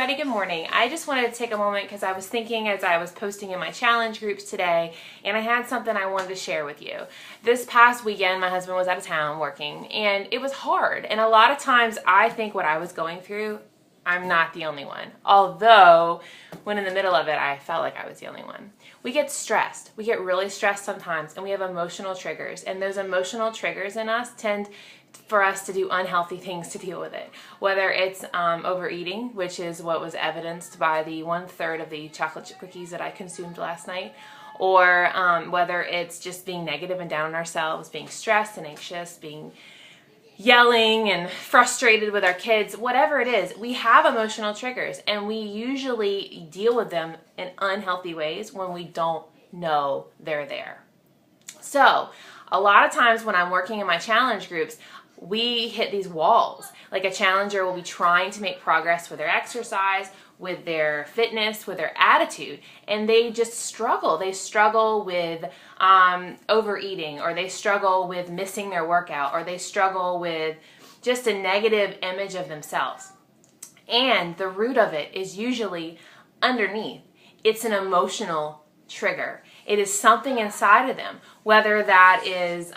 everybody, good morning. I just wanted to take a moment because I was thinking as I was posting in my challenge groups today, and I had something I wanted to share with you. This past weekend, my husband was out of town working, and it was hard. And a lot of times I think what I was going through, I'm not the only one. Although, when in the middle of it, I felt like I was the only one. We get stressed. We get really stressed sometimes, and we have emotional triggers. And those emotional triggers in us tend for us to do unhealthy things to deal with it. Whether it's overeating, which is what was evidenced by the 1/3 of the chocolate chip cookies that I consumed last night, or whether it's just being negative and down on ourselves, being stressed and anxious, being yelling and frustrated with our kids, whatever it is, we have emotional triggers, and we usually deal with them in unhealthy ways when we don't know they're there. So a lot of times when I'm working in my challenge groups, we hit these walls. Like a challenger will be trying to make progress with their exercise, with their fitness, with their attitude, and they just struggle. They struggle with overeating, or they struggle with missing their workout, or they struggle with just a negative image of themselves. And the root of it is usually underneath. It's an emotional trigger. It is something inside of them, whether that is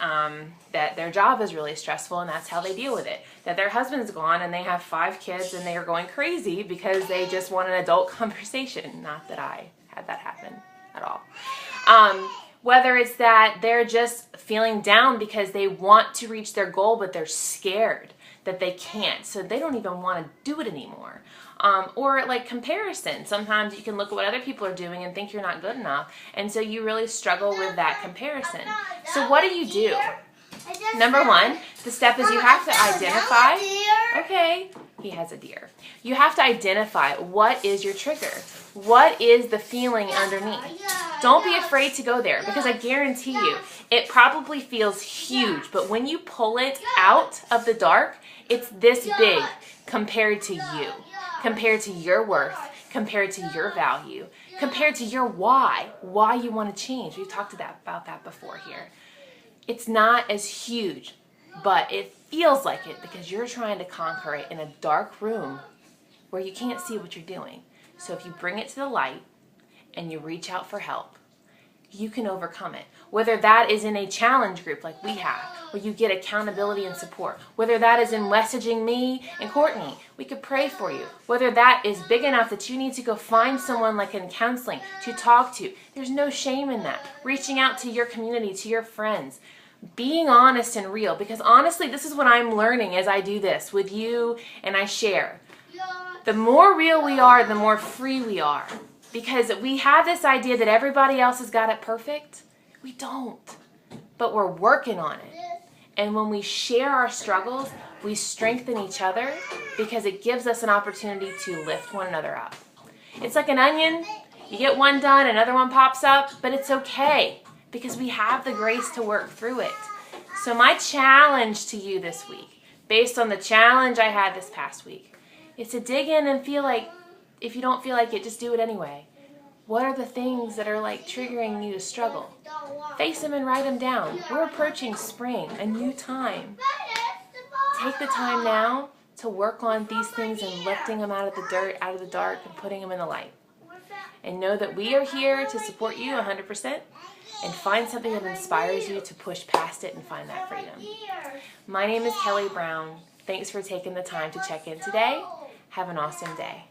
that their job is really stressful and that's how they deal with it, that their husband's gone and they have 5 kids and they are going crazy because they just want an adult conversation. Not that I had that happen at all. Whether it's that they're just feeling down because they want to reach their goal but they're scared that they can't, so they don't even want to do it anymore. Or like comparison. Sometimes you can look at what other people are doing and think you're not good enough, and so you really struggle with that comparison. So what do? Number 1, the step is you have to identify. Okay, he has a deer. You have to identify what is your trigger. What is the feeling underneath? Don't be afraid to go there, because I guarantee you it probably feels huge, but when you pull it out of the dark, it's this big compared to you, compared to your worth, compared to your value, compared to your why you want to change. We've talked about that before here. It's not as huge, but it feels like it because you're trying to conquer it in a dark room where you can't see what you're doing. So if you bring it to the light and you reach out for help, you can overcome it. Whether that is in a challenge group like we have, where you get accountability and support. Whether that is in messaging me and Courtney, we could pray for you. Whether that is big enough that you need to go find someone like in counseling to talk to. There's no shame in that. Reaching out to your community, to your friends. Being honest and real, because honestly, this is what I'm learning as I do this with you and I share. The more real we are, the more free we are. Because we have this idea that everybody else has got it perfect. We don't. But we're working on it. And when we share our struggles, we strengthen each other because it gives us an opportunity to lift one another up. It's like an onion. You get one done, another one pops up, but it's okay because we have the grace to work through it. So my challenge to you this week, based on the challenge I had this past week, is to dig in and feel like, if you don't feel like it, just do it anyway. What are the things that are like triggering you to struggle? Face them and write them down. We're approaching spring, a new time. Take the time now to work on these things and lifting them out of the dirt, out of the dark, and putting them in the light. And know that we are here to support you 100%, and find something that inspires you to push past it and find that freedom. My name is Kelly Brown. Thanks for taking the time to check in today. Have an awesome day.